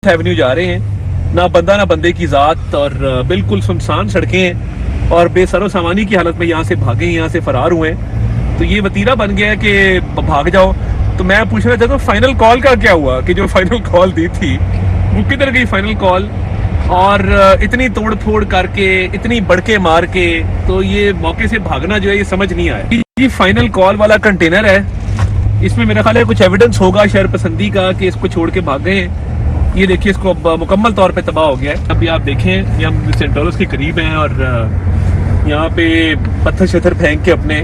Avenue जा रहे हैं, ना बंदा ना बंदे की जात, और बिल्कुल सुनसान सड़कें हैं और बेसरो सामानी की हालत में यहाँ से भागे, यहाँ से फरार हुए हैं। तो ये वतीरा बन गया है कि भाग जाओ। तो मैं पूछना चाहता हूँ फाइनल कॉल का क्या हुआ, कि जो फाइनल कॉल दी थी वो किधर गई फाइनल कॉल? और इतनी तोड़ फोड़ करके, इतनी बड़के मार के, तो ये मौके से भागना जो है ये समझ नहीं आया। ये फाइनल कॉल वाला कंटेनर है, इसमें मेरा ख्याल है कुछ एविडेंस होगा शहर पसंदी का कि इसको छोड़ के भाग गए हैं। ये देखिए, इसको अब मुकम्मल तौर पे तबाह हो गया है। अभी आप देखें, ये हम सेंट लॉरेंस के करीब हैं और यहाँ पे पत्थर शत्थर फेंक के अपने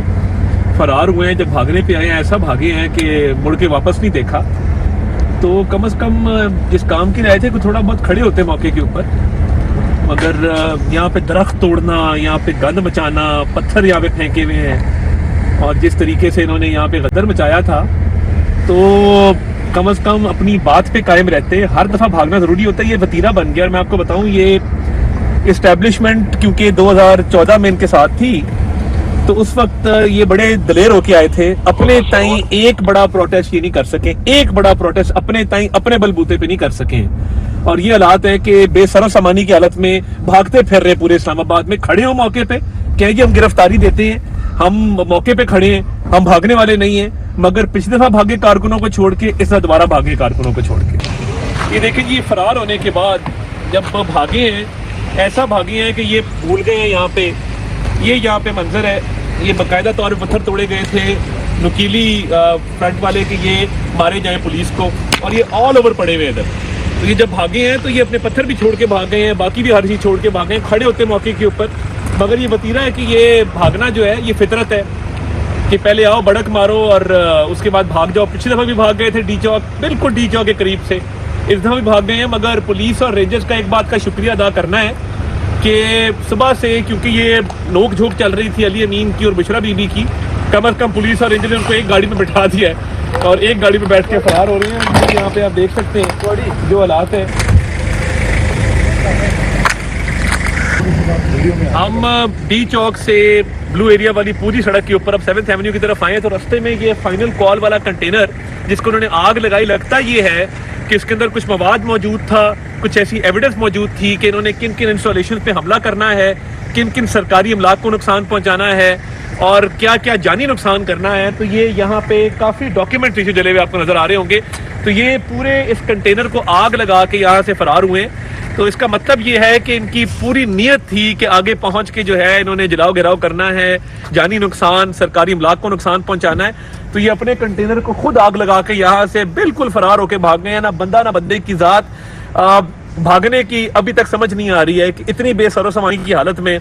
फरार हुए हैं। जब भागने पे आए हैं, ऐसा भागे हैं कि मुड़ के वापस नहीं देखा। तो कम से कम जिस काम के लिए आए थे कुछ थोड़ा बहुत खड़े होते मौके के ऊपर, मगर यहाँ पे दरख्त तोड़ना, यहाँ पे गंद मचाना, पत्थर यहाँ पे फेंके हुए हैं, और जिस तरीके से इन्होंने यहाँ पे गदर मचाया था, तो कम से कम अपनी बात पे कायम रहते। हर दफा भागना जरूरी होता है, ये वतीरा बन गया। और मैं आपको बताऊं, ये इस्टेब्लिशमेंट क्योंकि 2014 में इनके साथ थी, तो उस वक्त ये बड़े दलेर होके आए थे। अपने ताई एक बड़ा प्रोटेस्ट ये नहीं कर सके, एक बड़ा प्रोटेस्ट अपने ताई अपने बलबूते पे नहीं कर सके। और ये हालात है कि बेसरो सामानी की हालत में भागते फिर रहे पूरे इस्लामाबाद में। खड़े हो मौके पे, कहेंगे हम गिरफ्तारी देते हैं, हम मौके पे खड़े हैं, हम भागने वाले नहीं हैं। मगर पिछली दफा भागे कारकुनों को छोड़ के, इस दोबारा भागे कारकुनों को छोड़ के। ये देखिए, ये फरार होने के बाद जब भागे हैं, ऐसा भागे हैं कि ये भूल गए हैं यहाँ पे। ये यहाँ पे मंजर है, ये बाकायदा तौर पर पत्थर तोड़े गए थे नुकीली फ्रंट वाले के ये मारे जाए पुलिस को, और ये ऑल ओवर पड़े हुए इधर। तो ये जब भागे हैं तो ये अपने पत्थर भी छोड़ के भाग गए हैं, बाकी भी हर चीज छोड़ के भागे हैं, खड़े होते मौके के ऊपर। मगर ये वतीरा है कि ये भागना जो है ये फितरत है कि पहले आओ बड़क मारो और उसके बाद भाग जाओ। पिछली दफा भी भाग गए थे डी चौक, बिल्कुल डी चौक के करीब से, इस दफा भी भाग गए हैं। मगर पुलिस और रेंजर्स का एक बात का शुक्रिया अदा करना है कि सुबह से, क्योंकि ये नोक झोंक चल रही थी अली अमीन की और बुशरा बीबी की, कम से कम पुलिस और रेंजर ने उनको एक गाड़ी में बिठा दिया है और एक गाड़ी में बैठ के फरार हो रहे हैं। यहाँ पे आप देख सकते हैं जो हालात है। हम डी चौक से ब्लू एरिया वाली पूरी सड़क के ऊपर अब 7th एवेन्यू की तरफ आए, तो रास्ते में ये फाइनल कॉल वाला कंटेनर जिसको उन्होंने आग लगाई, लगता ये है कि इसके अंदर कुछ मवाद मौजूद था, कुछ ऐसी एविडेंस मौजूद थी कि इन्होंने किन किन इंस्टॉलेशन पे हमला करना है, किन किन सरकारी अमलाक को नुकसान पहुंचाना है और क्या क्या जानी नुकसान करना है। तो ये यहाँ पे काफ़ी डॉक्यूमेंट्री से जले हुए आपको नजर आ रहे होंगे। तो ये पूरे इस कंटेनर को आग लगा के यहाँ से फरार हुए। तो इसका मतलब ये है कि इनकी पूरी नीयत थी कि आगे पहुंच के जो है इन्होंने जलाओ गिराव करना है, जानी नुकसान, सरकारी अमलाक को नुकसान पहुंचाना है। तो ये अपने कंटेनर को खुद आग लगा के यहाँ से बिल्कुल फरार होके भाग गए हैं। ना बंदा ना बंदे की जात। भागने की अभी तक समझ नहीं आ रही है कि इतनी बेसरो सामानी की हालत में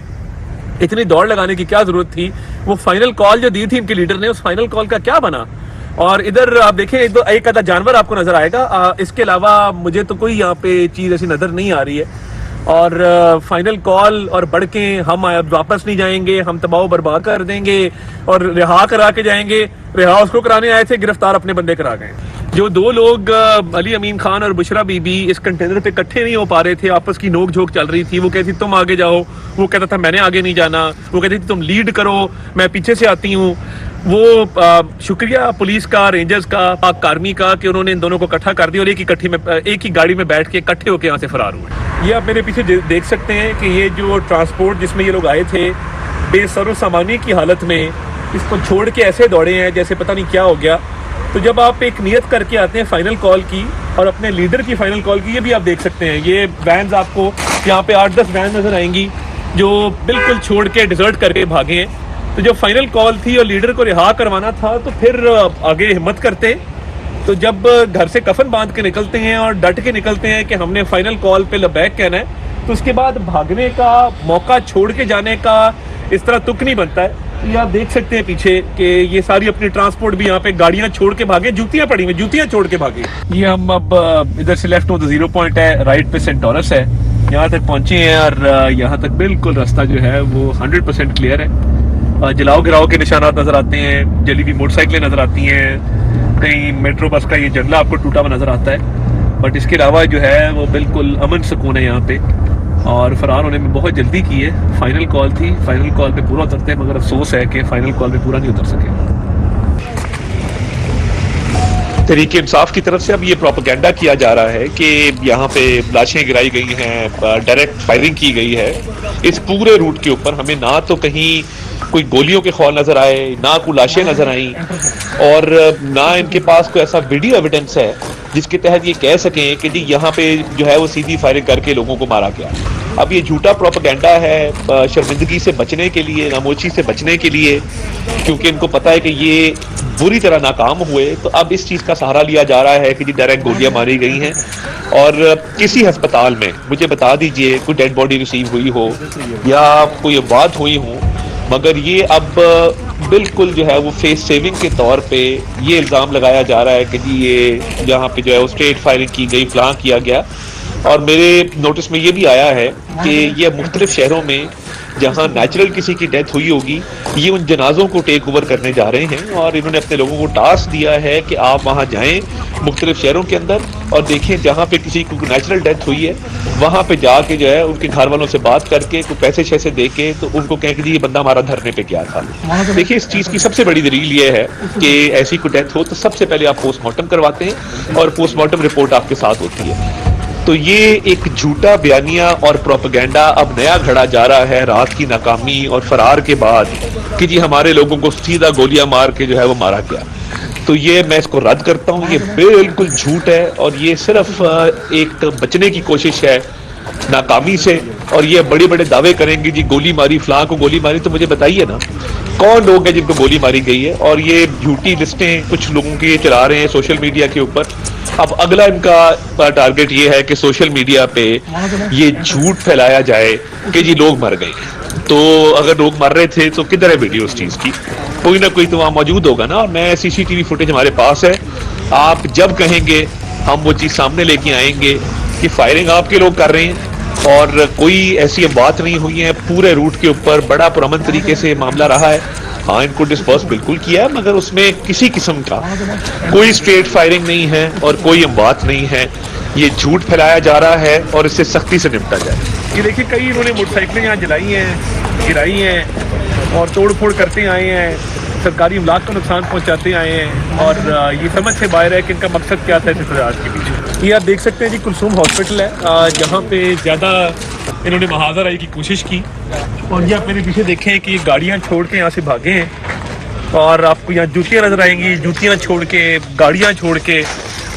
इतनी दौड़ लगाने की क्या जरूरत थी। वो फाइनल कॉल जो दी थी इनके लीडर ने, उस फाइनल कॉल का क्या बना? और इधर आप देखें, एक आधा जानवर आपको नजर आएगा, इसके अलावा मुझे तो कोई यहाँ पे चीज ऐसी नजर नहीं आ रही है। और फाइनल कॉल और बढ़ के हम वापस नहीं जाएंगे, हम तबाह बर्बाद कर देंगे और रिहा करा के जाएंगे। रिहा उसको कराने आए थे, गिरफ्तार अपने बंदे करा गए। जो दो लोग अली अमीन खान और बुशरा बीबी इस कंटेनर पे इकट्ठे नहीं हो पा रहे थे, आपस की नोक झोंक चल रही थी। वो कहती तुम आगे जाओ, वो कहता था मैंने आगे नहीं जाना, वो कहती थी तुम लीड करो, मैं पीछे से आती हूँ। वो शुक्रिया पुलिस का, रेंजर्स का, पाक आर्मी का कि उन्होंने इन दोनों को इकट्ठा कर दिया और एक ही गाड़ी में बैठ के इकट्ठे होकर यहाँ से फरार हुए। ये आप मेरे पीछे देख सकते हैं कि ये जो ट्रांसपोर्ट जिसमें ये लोग आए थे, बेसरो सामानी की हालत में इसको छोड़ के ऐसे दौड़े हैं जैसे पता नहीं क्या हो गया। तो जब आप एक नियत करके आते हैं फाइनल कॉल की और अपने लीडर की फाइनल कॉल की, ये भी आप देख सकते हैं। ये वैन्स आपको यहाँ पे 8-10 वैन नजर आएंगी जो बिल्कुल छोड़ के डिजर्ट करके भागे हैं। तो जब फाइनल कॉल थी और लीडर को रिहा करवाना था तो फिर आगे हिम्मत करते। तो जब घर से कफन बांध के निकलते हैं और डट के निकलते हैं कि हमने फाइनल कॉल पे लबैक कहना है, तो उसके बाद भागने का मौका, छोड़ के जाने का इस तरह तुक नहीं बनता है। ये आप देख सकते हैं पीछे कि ये सारी अपनी ट्रांसपोर्ट भी यहाँ पे गाड़ियां छोड़ के भागे, जूतियां पड़ी हुई, जूतियां छोड़ के भागे। ये हम अब इधर से लेफ्ट में तो 0 पॉइंट है, राइट पे सेंट लॉरेंस है, यहाँ तक पहुंचे हैं और यहाँ तक बिल्कुल रास्ता जो है वो 100% क्लियर है। जलाओ गिराओ के निशानात नजर आते हैं, जली हुई मोटरसाइकिलें नजर आती हैं, कहीं मेट्रो बस का ये जंगला आपको टूटा हुआ नजर आता है। बट इसके अलावा जो है वो बिल्कुल अमन सुकून है यहाँ पे। और फरार होने में बहुत जल्दी की है। फाइनल कॉल थी, फाइनल कॉल पे पूरा उतरते हैं, मगर अफसोस है कि फाइनल कॉल पे पूरा नहीं उतर सके। तहरीक इंसाफ की तरफ से अब ये प्रोपेगेंडा किया जा रहा है कि यहाँ पे लाशें गिराई गई हैं, डायरेक्ट फायरिंग की गई है। इस पूरे रूट के ऊपर हमें ना तो कहीं कोई गोलियों के खौल नजर आए, ना कोई लाशें नजर आई, और ना इनके पास कोई ऐसा वीडियो एविडेंस है जिसके तहत ये कह सकें कि जी यहाँ पे जो है वो सीधी फायरिंग करके लोगों को मारा गया। अब ये झूठा प्रोपेगेंडा है शर्मिंदगी से बचने के लिए, नामोशी से बचने के लिए, क्योंकि इनको पता है कि ये बुरी तरह नाकाम हुए। तो अब इस चीज का सहारा लिया जा रहा है कि जी डायरेक्ट गोलियां मारी गई हैं, और किसी अस्पताल में मुझे बता दीजिए कोई डेड बॉडी रिसीव हुई हो या कोई बात हुई हो, मगर ये अब बिल्कुल जो है वो फेस सेविंग के तौर पे ये इल्ज़ाम लगाया जा रहा है कि जी ये यहाँ पे जो है वो स्ट्रेट फायरिंग की गई, फलां किया गया। और मेरे नोटिस में ये भी आया है कि ये मुख्तलिफ शहरों में जहाँ नेचुरल किसी की डेथ हुई होगी, ये उन जनाजों को टेक ओवर करने जा रहे हैं, और इन्होंने अपने लोगों को टास्क दिया है कि आप वहाँ जाएं मुख्तलिफ शहरों के अंदर और देखें जहाँ पे किसी को नेचुरल डेथ हुई है, वहाँ पे जाके जो है उनके घर वालों से बात करके कोई पैसे शैसे दे के तो उनको कहें कि जी ये बंदा हमारा धरने पे गया था। देखिए इस चीज़ की सबसे बड़ी दलील ये है कि ऐसी कोई डेथ हो तो सबसे पहले आप पोस्टमार्टम करवाते हैं और पोस्टमार्टम रिपोर्ट आपके साथ होती है। तो ये एक झूठा बयानिया और प्रोपेगेंडा अब नया घड़ा जा रहा है रात की नाकामी और फरार के बाद कि जी हमारे लोगों को सीधा गोलियां मार के जो है वो मारा गया। तो ये मैं इसको रद्द करता हूँ, ये बिल्कुल झूठ है और ये सिर्फ एक बचने की कोशिश है नाकामी से। और ये बड़े बड़े दावे करेंगे जी गोली मारी, फलां को गोली मारी, तो मुझे बताइए ना कौन लोग हैं जिनको गोली मारी गई है। और ये झूठी लिस्टें कुछ लोगों की चला रहे हैं सोशल मीडिया के ऊपर। अब अगला इनका टारगेट ये है कि सोशल मीडिया पे ये झूठ फैलाया जाए कि जी लोग मर गए। तो अगर लोग मर रहे थे तो किधर है वीडियो उस चीज की? कोई ना कोई तो वहां मौजूद होगा ना। और मैं सीसीटीवी फुटेज हमारे पास है, आप जब कहेंगे हम वो चीज सामने लेके आएंगे कि फायरिंग आपके लोग कर रहे हैं और कोई ऐसी बात नहीं हुई है। पूरे रूट के ऊपर बड़ा पुरअमन तरीके से मामला रहा है। हाँ, इनको डिस्पर्स बिल्कुल किया है, मगर उसमें किसी किस्म का कोई स्ट्रेट फायरिंग नहीं है और कोई बात नहीं है। ये झूठ फैलाया जा रहा है और इससे सख्ती से निपटा जाए। ये देखिए कई इन्होंने मोटरसाइकिलें यहाँ जलाई हैं, गिराई हैं और तोड़ फोड़ करते आए हैं, सरकारी इमलाक को नुकसान पहुँचाते आए हैं। और ये समझ से बाहर है कि इनका मकसद क्या था इस इतजाज के पीछे। ये आप देख सकते हैं जी कुलसूम हॉस्पिटल है जहाँ पे ज़्यादा इन्होंने महाजराई की कोशिश की। और ये आप मेरे पीछे देखें कि गाड़ियाँ छोड़ के यहाँ से भागे हैं और आपको यहाँ जूतियाँ नजर आएंगी, जूतियाँ छोड़ के, गाड़ियाँ छोड़ के।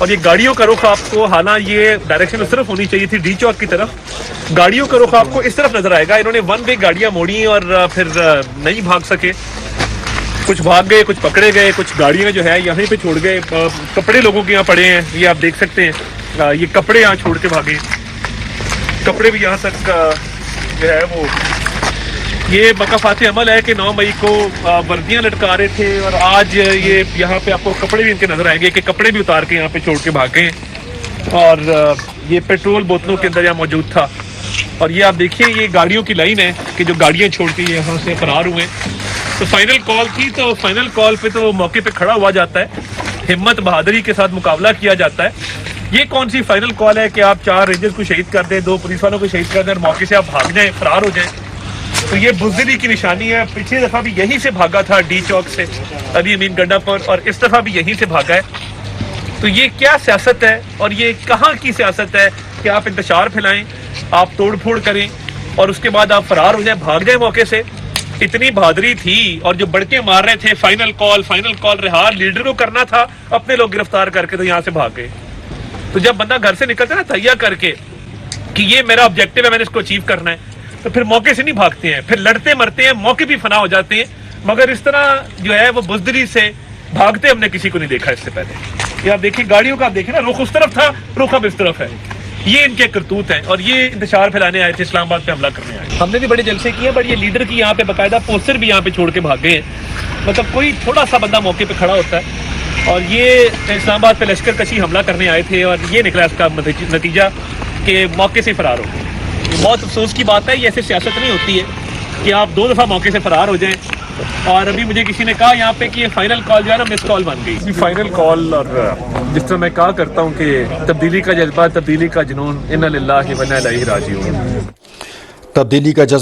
और ये गाड़ियों का रुख आपको, हालांकि ये डायरेक्शन उस तरफ होनी चाहिए थी डी चौक की तरफ, गाड़ियों का रुख आपको इस तरफ नजर आएगा। इन्होंने वन वे गाड़ियाँ मोड़ी और फिर नहीं भाग सके, कुछ भाग गए, कुछ पकड़े गए, कुछ गाड़ियाँ जो है यहीं पे छोड़ गए। कपड़े लोगों के यहाँ पड़े हैं, ये आप देख सकते हैं। ये कपड़े यहाँ छोड़ के भागे, कपड़े भी यहाँ तक जो है वो। ये मकाफाती अमल है कि 9 मई को वर्दियाँ लटका रहे थे और आज ये यहाँ पे आपको कपड़े भी इनके नजर आएंगे कि कपड़े भी उतार के यहाँ पे छोड़ के भागे। और ये पेट्रोल बोतलों के अंदर यहाँ मौजूद था। और ये आप देखिए ये गाड़ियों की लाइन है कि जो गाड़ियाँ छोड़ के यहाँ से फरार हुए। तो फाइनल कॉल थी, तो फाइनल कॉल पे तो मौके पे खड़ा हुआ जाता है, हिम्मत बहादुरी के साथ मुकाबला किया जाता है। ये कौन सी फाइनल कॉल है कि आप 4 रेंजर्स को शहीद कर दें, 2 पुलिस वालों को शहीद कर दें और मौके से आप भाग जाएं, फरार हो जाएं। तो ये बुज़दिली की निशानी है। पिछली दफा भी यहीं से भागा था डी चौक से अली अमीन गड्ढा पर, और इस दफा भी यहीं से भागा है। तो ये क्या सियासत है और ये कहाँ की सियासत है कि आप इंतशार फैलाएं, आप तोड़ फोड़ करें और उसके बाद आप फरार हो जाएं, भाग जाएं मौके से। इतनी बहादुरी थी और जो बढ़के मार रहे थे फाइनल कॉल रिहार लीडर को करना था, अपने लोग गिरफ्तार करके तो यहाँ से भाग गए। तो जब बंदा घर से निकलता है ना तैयार करके कि ये मेरा ऑब्जेक्टिव है, मैंने इसको अचीव करना है, तो फिर मौके से नहीं भागते हैं, फिर लड़ते मरते हैं, मौके भी फना हो जाते हैं। मगर इस तरह जो है वो बुज़दिली से भागते हमने किसी को नहीं देखा इससे पहले। ये आप देखिए गाड़ियों का, आप देखिए ना, रुख उस तरफ था, रुख अब इस तरफ है। ये इनके करतूत हैं और ये इंतशार फैलाने आए थे, इस्लामाबाद पे हमला करने आए। हमने भी बड़े जलसे किए, बट ये लीडर की यहाँ पे बाकायदा पोस्टर भी यहाँ पे छोड़ के भाग गए। मतलब कोई थोड़ा सा बंदा मौके पे खड़ा होता है। और ये इस्लामाबाद पे लश्कर कशी हमला करने आए थे और ये निकला इसका नतीजा कि मौके से फरार हो गए। बहुत अफसोस की बात है, ये ऐसे सियासत नहीं होती है कि आप 2 दफ़ा मौके से फरार हो जाएं। और अभी मुझे किसी ने कहा यहाँ पे कि ये फाइनल कॉल जो है ना मिस कॉल बन गई। फाइनल कॉल, और जिस तरह मैं कहा करता हूँ कि तब्दीली का जज्बा, तब्दीली का जुनून, इन्ना लिल्लाहि व इन्ना इलैहि राजिऊन। तब्दीली का जज्बा